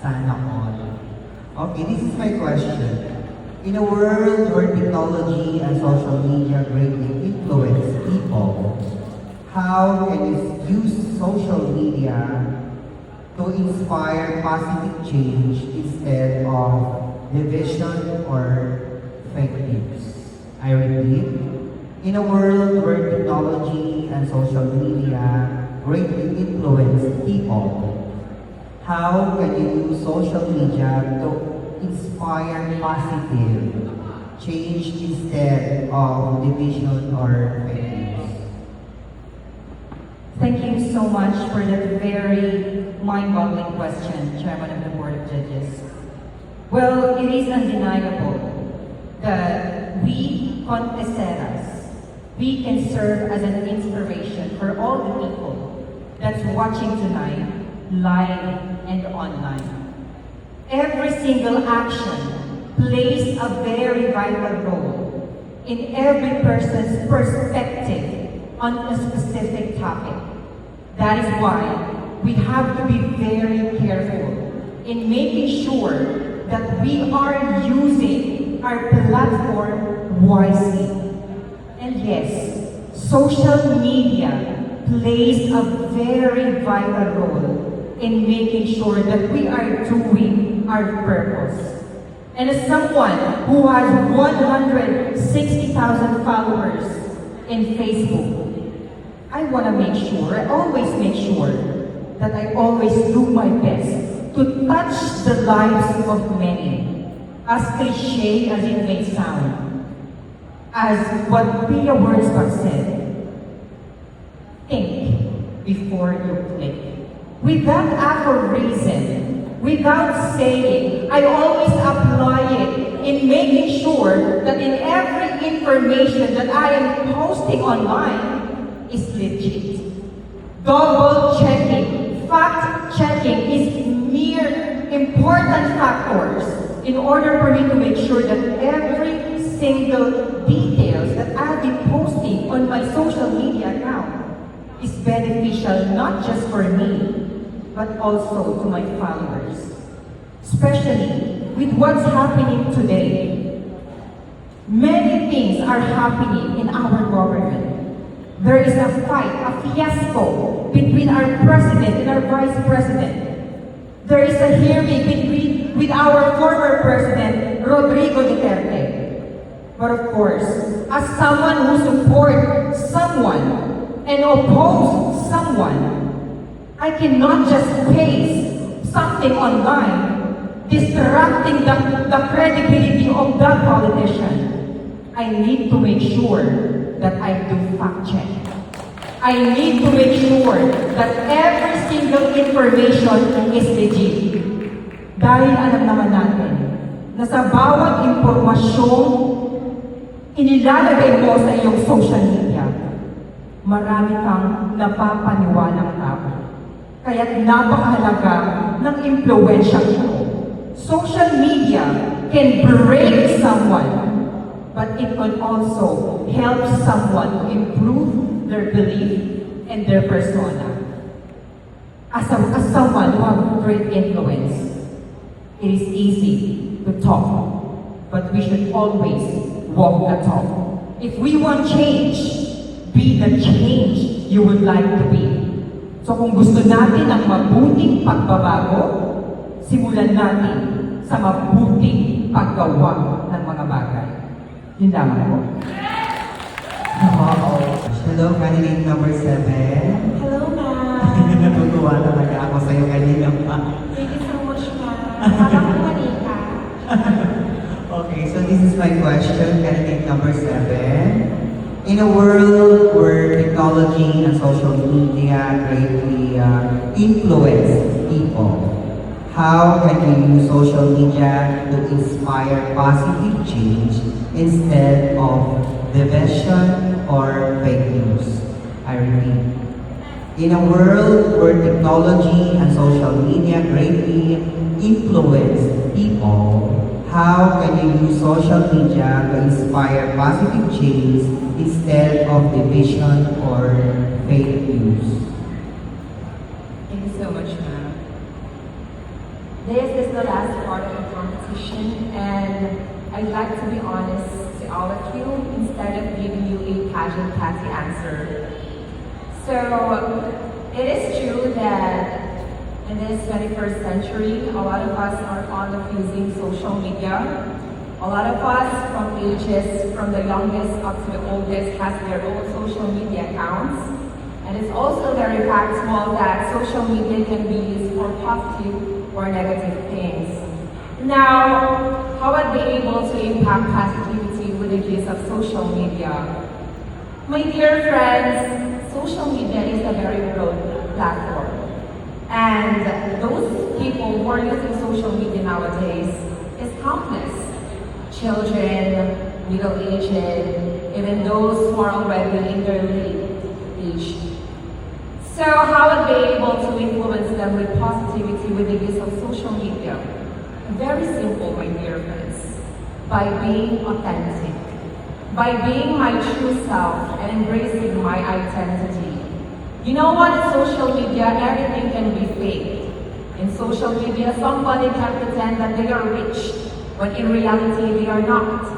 Sana all. Okay, this is my question. In a world where technology and social media greatly influence people, how can you use social media to inspire positive change instead of division or fake news? I repeat, in a world where technology and social media greatly influence people, how can you use social media to inspire positive change instead of division or fake news? Thank you so much for that very mind-boggling question, Chairman of the Board of Judges. Well, it is undeniable that we, Contesteras, we can serve as an inspiration for all the people that's watching tonight, live and online. Every single action plays a very vital role in every person's perspective on a specific topic. That is why we have to be very careful in making sure that we are using our platform wisely. And yes, social media plays a very vital role in making sure that we are doing our purpose. And as someone who has 160,000 followers in Facebook, I want to make sure, I always make sure that I always do my best to touch the lives of many. As cliche as it may sound, as what Pia Wurtzbach said, think before you click. With that aphorism, without saying, I always apply it in making sure that in every information that I am posting online is legit. Double checking, fact checking is mere important factors in order for me to make sure that every single details that I'll be posting on my social media account is beneficial not just for me, but also to my followers. Especially with what's happening today. Many things are happening in our government. There is a fight, a fiasco between our president and our vice president. There is a hearing with our former president, Rodrigo Duterte. But of course, as someone who supports someone and opposes someone, I cannot just paste something online, distracting the credibility of that politician. I need to make sure that I do fact check. I need to make sure that every single information is legit. Dahil alam naman natin na sa bawat impormasyong inilalagay mo sa iyong social media, marami kang napapaniwalang tao. Kaya't napakahalaga ng impluwensya ito. Social media can break someone, but it can also help someone to improve their belief and their persona. As someone who has great influence, it is easy to talk, but we should always walk the talk. If we want change, be the change you would like to be. So kung gusto natin ng mabuting pagbabago, simulan natin sa mabuting paggawa ng mga bagay. Yun lamang po. Wow. Hello, candidate number 7. Hello, ma'am. Natutuwa talaga ako sa'yo kanina pa. Thank you so much, ma'am. Akala ko kanina. Okay, so this is my question, candidate number 7. In a world where technology and social media greatly influence people, how can we use social media to inspire positive change instead of division or fake news? I repeat. In a world where technology and social media greatly influence people, how can you use social media to inspire positive change instead of division or fake news? Thank you so much, ma'am. This is the last part of the competition, and I'd like to be honest to all of you instead of giving you a pageant catty answer. So, it is true that in this 21st century, a lot of us are fond of using social media. A lot of us from ages, from the youngest up to the oldest, has their own social media accounts. And it's also very factual that social media can be used for positive or negative things. Now, how are they able to impact positivity with the use of social media? My dear friends, social media is a very broad platform. And those people who are using social media nowadays is countless. Children, middle-aged, even those who are already in their late age. So how are they able to influence them with positivity with the use of social media? Very simple, my dear friends. By being authentic. By being my true self and embracing my identity. You know what? In social media, everything can be fake. In social media, somebody can pretend that they are rich, when in reality, they are not.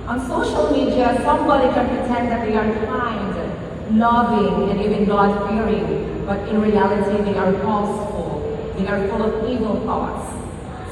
On social media, somebody can pretend that they are kind, loving, and even God-fearing, but in reality, they are falseful. They are full of evil thoughts.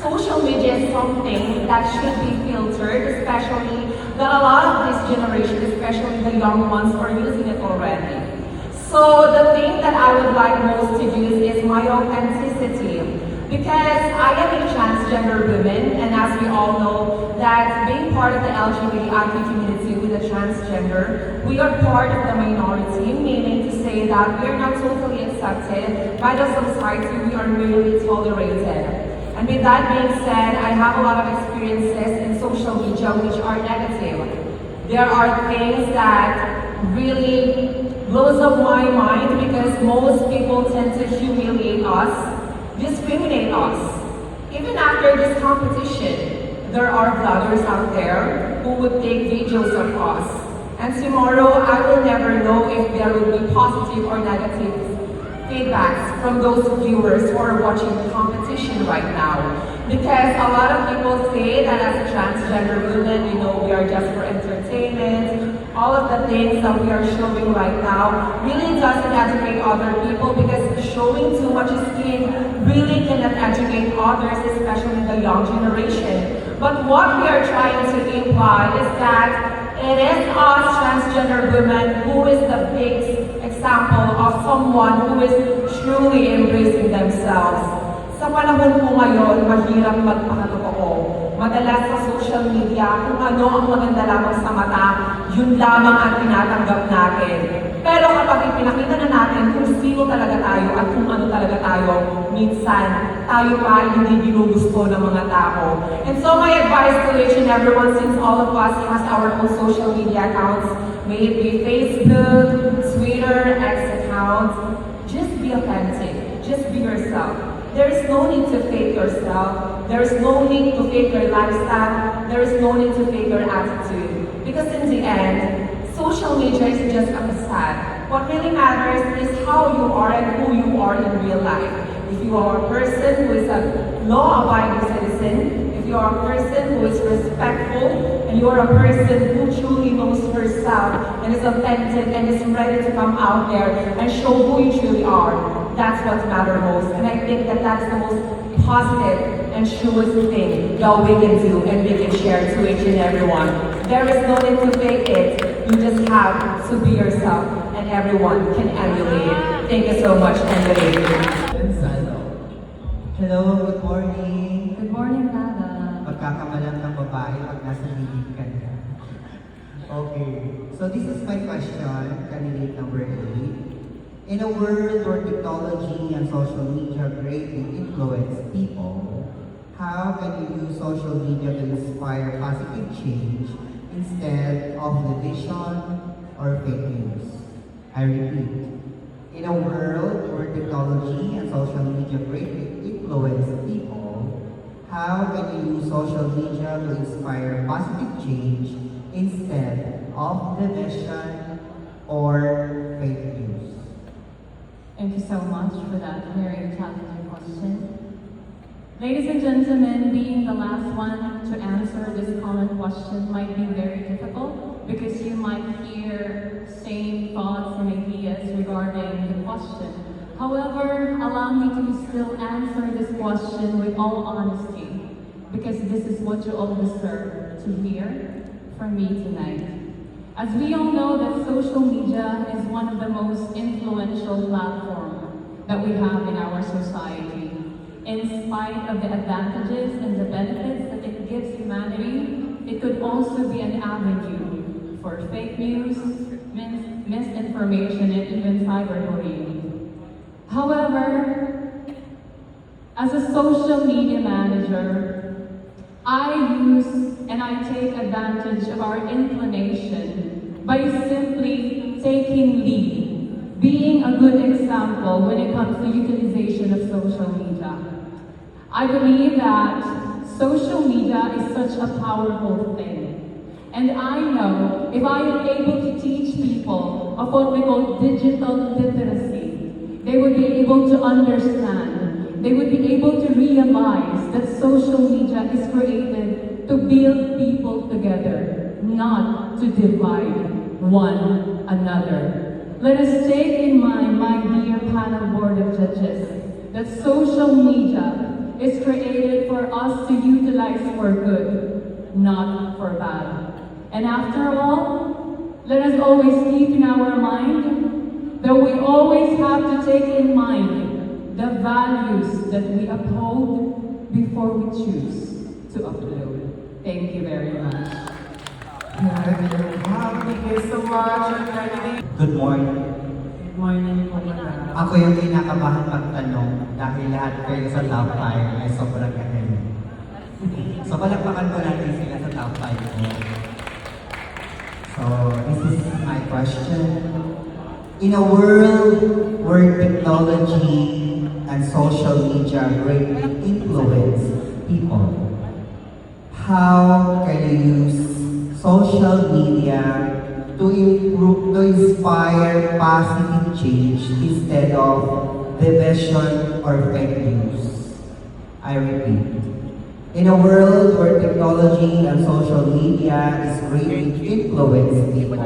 Social media is something that should be filtered, especially that a lot of this generation, especially the young ones, are using it already. So the thing that I would like most to use is my authenticity. Because I am a transgender woman, and as we all know, that being part of the LGBTIQ community with a transgender, we are part of the minority, meaning to say that we are not totally accepted by the society, we are merely tolerated. And with that being said, I have a lot of experiences in social media which are negative. There are things that really blows up my mind because most people tend to humiliate us, discriminate us. Even after this competition, there are vloggers out there who would take videos of us. And tomorrow, I will never know if there will be positive or negative feedbacks from those viewers who are watching the competition right now. Because a lot of people say that as a transgender woman, we are just for entertainment. All of the things that we are showing right now really doesn't educate other people because showing too much skin really cannot educate others, especially the young generation. But what we are trying to imply is that it is us transgender women who is the big example of someone who is truly embracing themselves. Sa panahon po ngayon, mahirap magpakatotoo. Madalas sa social media, kung ano ang maganda lamang sa mata, yun lamang ang tinatanggap natin. Pero kapag ipinakita na natin kung sino talaga tayo at kung ano talaga tayo, minsan, tayo pa ay hindi ginugusto ng mga tao. And so my advice to each and everyone, since all of us has our own social media accounts, may it be Facebook, Twitter, X account, just be authentic. Just be yourself. There is no need to fake yourself. There is no need to fake your lifestyle. There is no need to fake your attitude. Because in the end, social media is just a facade. What really matters is how you are and who you are in real life. If you are a person who is a law-abiding citizen, if you are a person who is respectful, and you are a person who truly knows herself and is authentic and is ready to come out there and show who you truly are, that's what matters most. And I think that that's the most positive and truest thing that we can do and we can share to each and everyone. There is no need to fake it. You just have to be yourself and everyone can emulate it. Thank you so much, emulate. Hello, good morning. Good morning, Nana. Pagkakamalang ng babae pag nasa bibig ka niya. Okay, so this is my question, candidate number 8. In a world where technology and social media greatly influence people, how can you use social media to inspire positive change instead of division or fake news? I repeat, in a world where technology and social media greatly influence people, how can you use social media to inspire positive change instead of division or fake news? Thank you so much for that very challenging question. Ladies and gentlemen, being the last one to answer this common question might be very difficult because you might hear same thoughts and ideas regarding the question. However, allow me to still answer this question with all honesty because this is what you all deserve to hear from me tonight. As we all know that social media is one of the most influential platforms that we have in our society. In spite of the advantages and the benefits that it gives humanity, it could also be an avenue for fake news, misinformation, and even cyberbullying. However, as a social media manager, I use and I take advantage of our inclination by simply taking lead, being a good example when it comes to utilization of social media. I believe that social media is such a powerful thing. And I know if I am able to teach people of what we call digital literacy, they would be able to understand, they would be able to realize that social media is created to build people together, not to divide one another. Let us take in mind, my dear panel board of judges, that social media is created for us to utilize for good, not for bad. And after all, let us always keep in our mind that we always have to take in mind the values that we uphold before we choose to upload. Thank you very much. Wow, thank you so much. Good morning. Good morning po, madam. Ako yung kinakabahan magtanong dahil lahat kayo sa top 5 ay sobrang galing. So palakpakan ko natin sila sa top 5 ko. So this is my question. In a world where technology and social media greatly influence people, how can you use social media to improve, to inspire positive change instead of division or fake news? I repeat, in a world where technology and social media is greatly influence people,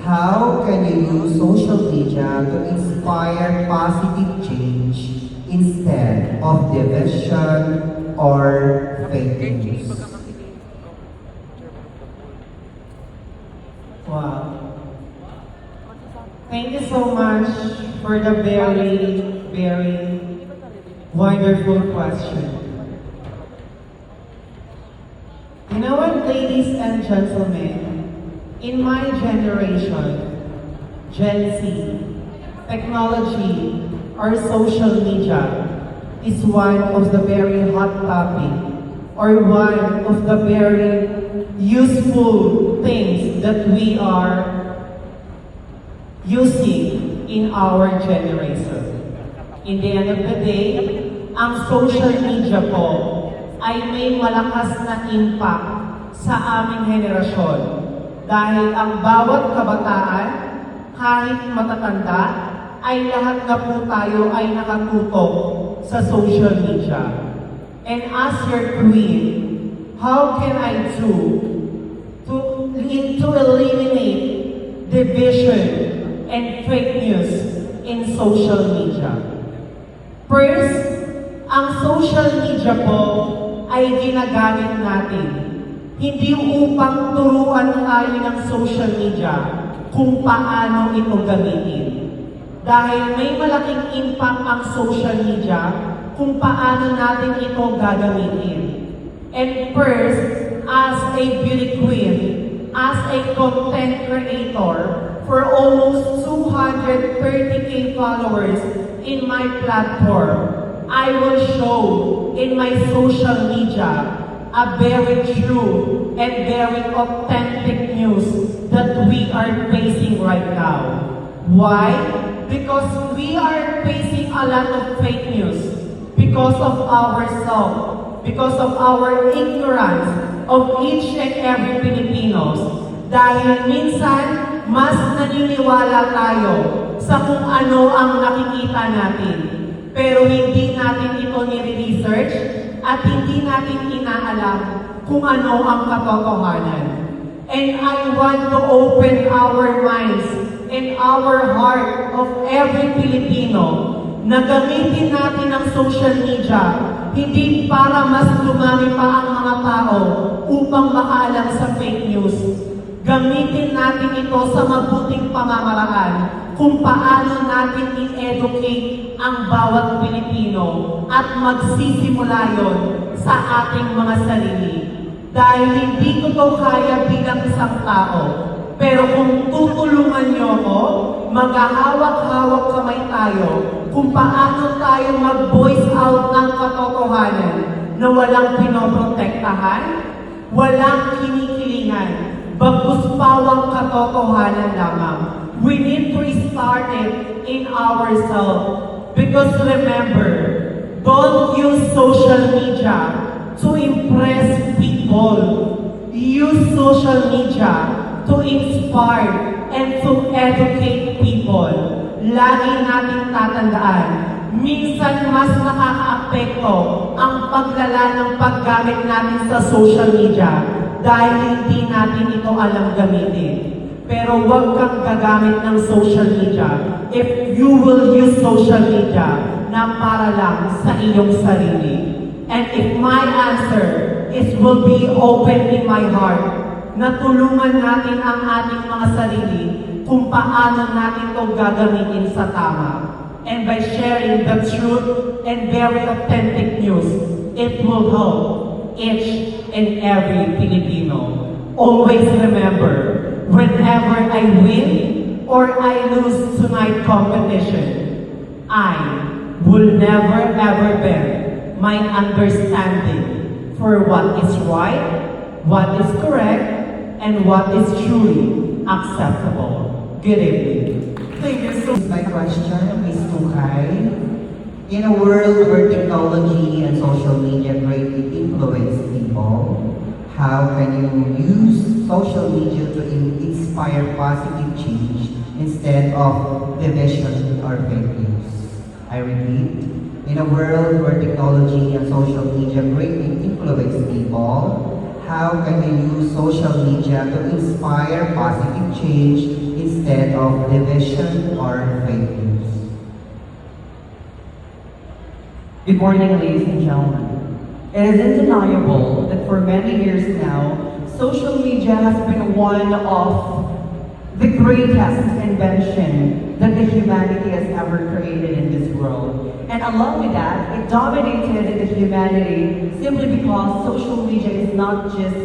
how can you use social media to inspire positive change instead of division or fake news? Wow. Thank you so much for the very, very wonderful question. You know what, ladies and gentlemen, in my generation, Gen Z, technology or social media is one of the very hot topic or one of the very useful things that we are using in our generation. In the end of the day, ang social media po ay may malakas na impact sa aming henerasyon dahil ang bawat kabataan, kahit matatanda, ay lahat na po tayo ay nakatutok sa social media. And as your queen, how can I do to eliminate division and fake news in social media? First, ang social media po ay ginagamit natin hindi upang turuan tayo ng social media kung paano ito gamitin. Dahil may malaking impact ang social media kung paano natin ito gagamitin. And first, as a beauty queen, as a content creator, for almost 230k followers in my platform, I will show in my social media a very true and very authentic news that we are facing right now. Why? Because we are facing a lot of fake news because of ourselves, because of our ignorance of each and every Filipinos. Dahil minsan, mas naniniwala tayo sa kung ano ang nakikita natin. Pero hindi natin ito nire-research at hindi natin inaalam kung ano ang katotohanan. And I want to open our minds and our heart of every Filipino na gamitin natin ang social media hindi para mas dumami pa ang mga tao upang makaalam sa fake news. Gamitin natin ito sa mabuting pamamaraan kung paano natin i-educate ang bawat Pilipino at magsisimula yon sa ating mga sarili. Dahil hindi ko to kaya bilang isang tao. Pero kung tutulungan niyo ako, maghahawak-hawak kamay tayo kung paano tayo mag-voice out ng katotohanan na walang pinoprotektahan, walang kinikilingan, bagkus pawang katotohanan lamang. We need to start it in ourselves. Because remember, don't use social media to impress people. Use social media to inspire and to educate people. Lagi nating tatandaan, minsan mas nakakaapekto ang paglala ng paggamit natin sa social media dahil hindi natin ito alam gamitin. Pero huwag kang gagamit ng social media if you will use social media na para lang sa iyong sarili. And if my answer is will be open in my heart, na tulungan natin ang ating mga sarili kung paano natin ito gagamitin sa tama. And by sharing the truth and very authentic news, it will help each and every Filipino. Always remember, whenever I win or I lose tonight competition, I will never ever bend my understanding for what is right, what is correct, and what is truly acceptable. Good evening. Thank you so much. My question is to Kai. In a world where technology and social media greatly influence people, how can you use social media to inspire positive change instead of division or fake news? I repeat, in a world where technology and social media greatly influence people, how can you use social media to inspire positive change instead of division or fake news? Good morning, ladies and gentlemen. It is undeniable that for many years now, social media has been one of the greatest invention that the humanity has ever created in this world. And along with that, it dominated the humanity simply because social media is not just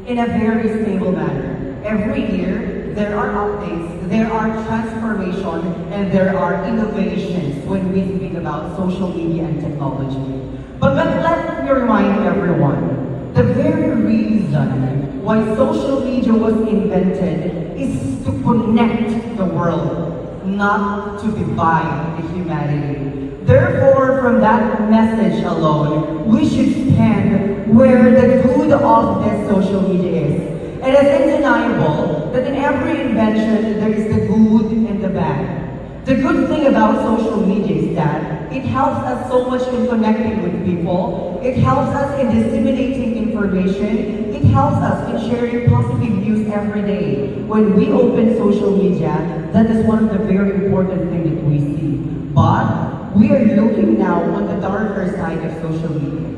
in a very stable manner. Every year, there are updates, there are transformation, and there are innovations when we speak about social media and technology. But let me remind everyone, the very reason why social media was invented is to connect the world, not to divide the humanity. Therefore, from that message alone, we should stand where the good of this social media is. It is undeniable that in every invention, there is the good and the bad. The good thing about social media is that it helps us so much in connecting with people. It helps us in disseminating information. It helps us in sharing positive news every day. When we open social media, that is one of the very important things that we see. But we are looking now on the darker side of social media.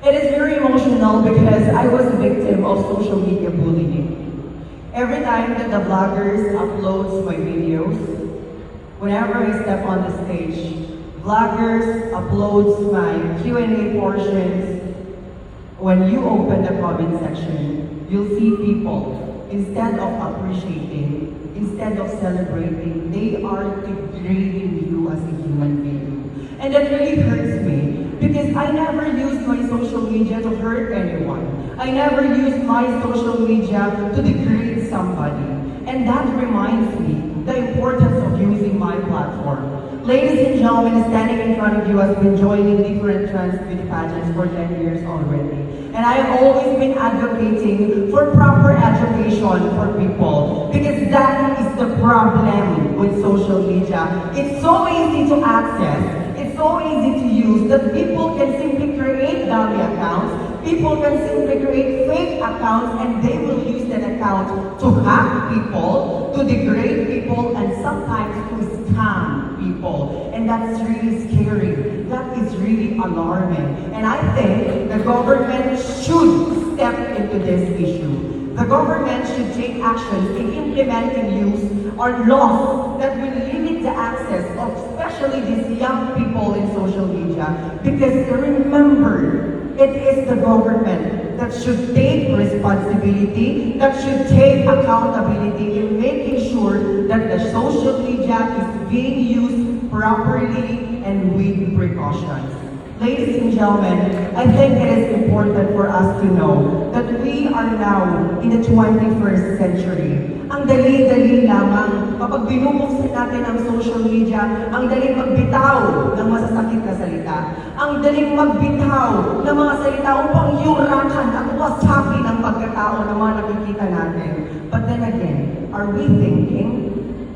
It is very emotional because I was a victim of social media bullying. Every time that the vloggers uploads my videos, whenever I step on the stage, vloggers uploads my Q&A portions. When you open the comment section, you'll see people, instead of appreciating, instead of celebrating, they are degrading you as a human being. And that really hurts me because I never used my social media to hurt anyone. I never used my social media to degrade somebody. And that reminds me the importance of using my platform. Ladies and gentlemen, standing in front of you has been joining different trans beauty pageants for 10 years already. And I have always been advocating for proper education for people because that is the problem with social media. It's so easy to access, it's so easy to use that people can simply create dummy accounts, people can simply create fake accounts, and they will use that account to hack people, to degrade people, and sometimes to scam people. And that's really scary. That is really alarming. And I think the government should step into this issue. The government should take actions in implementing use or laws that will limit the access of especially these young people in social media. Because remember, it is the government that should take responsibility, that should take accountability in making sure that the social media is being used properly and with precautions. Ladies and gentlemen, I think it is important for us to know that we are now in the 21st century. Ang dali-dali lamang kapag binubuksan natin ang social media, ang daling magbitaw ng masasakit na salita. Ang daling magbitaw ng mga salita upang yurakan at wasakin ang pagkatao ng mga nakikita natin. But then again, are we thinking?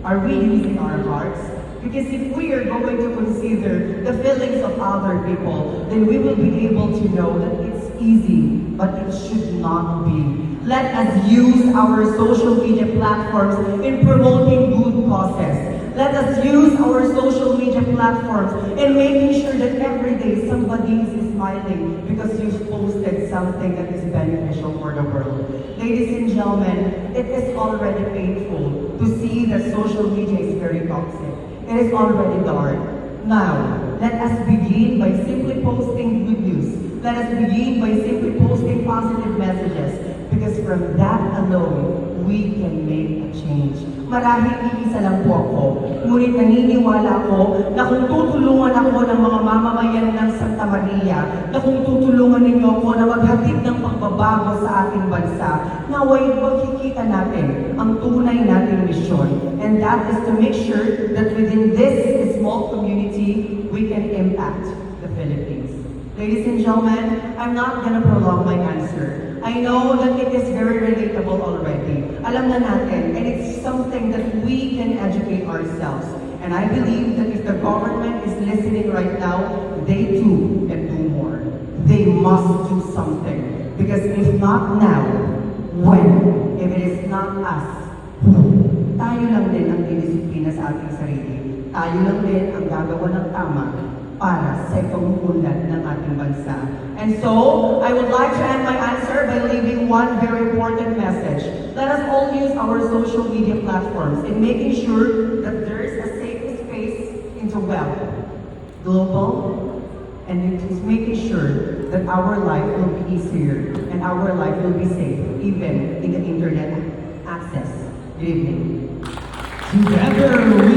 Are we using our hearts? Because if we are going to consider the feelings of other people, then we will be able to know that it's easy, but it should not be. Let us use our social media platforms in promoting good causes. Let us use our social media platforms in making sure that every day somebody is smiling because you've posted something that is beneficial for the world. Ladies and gentlemen, it is already painful to see that social media is very toxic. It is already dark. Now, let us begin by simply posting good news. Let us begin by simply posting positive messages. Because from that alone, we can make a change. Marahil iisa lang po ako, ngunit naniniwala ko na kung tutulungan ako ng mga mamamayan ng Santa Maria, na kung tutulungan ninyo ako na maghatid ng pagbabago sa ating bansa, naway makikita natin ang tunay nating misyon. And that is to make sure that within this small community, we can impact the Philippines. Ladies and gentlemen, I'm not gonna prolong my answer. I know that it is very relatable already. Alam na natin, and it's something that we can educate ourselves. And I believe that if the government is listening right now, they too can do more. They must do something. Because if not now, when? If it is not us, who? Tayo lang din ang didisiplina sa ating sarili. Tayo lang din ang gagawa ng tama para sa ikabuunlad ng ating bansa. And so, I would like to end my answer by leaving one very important message. Let us all use our social media platforms in making sure that there is a safe space into web, global, and into making sure that our life will be easier and our life will be safe, even in the internet access. Good evening. Together we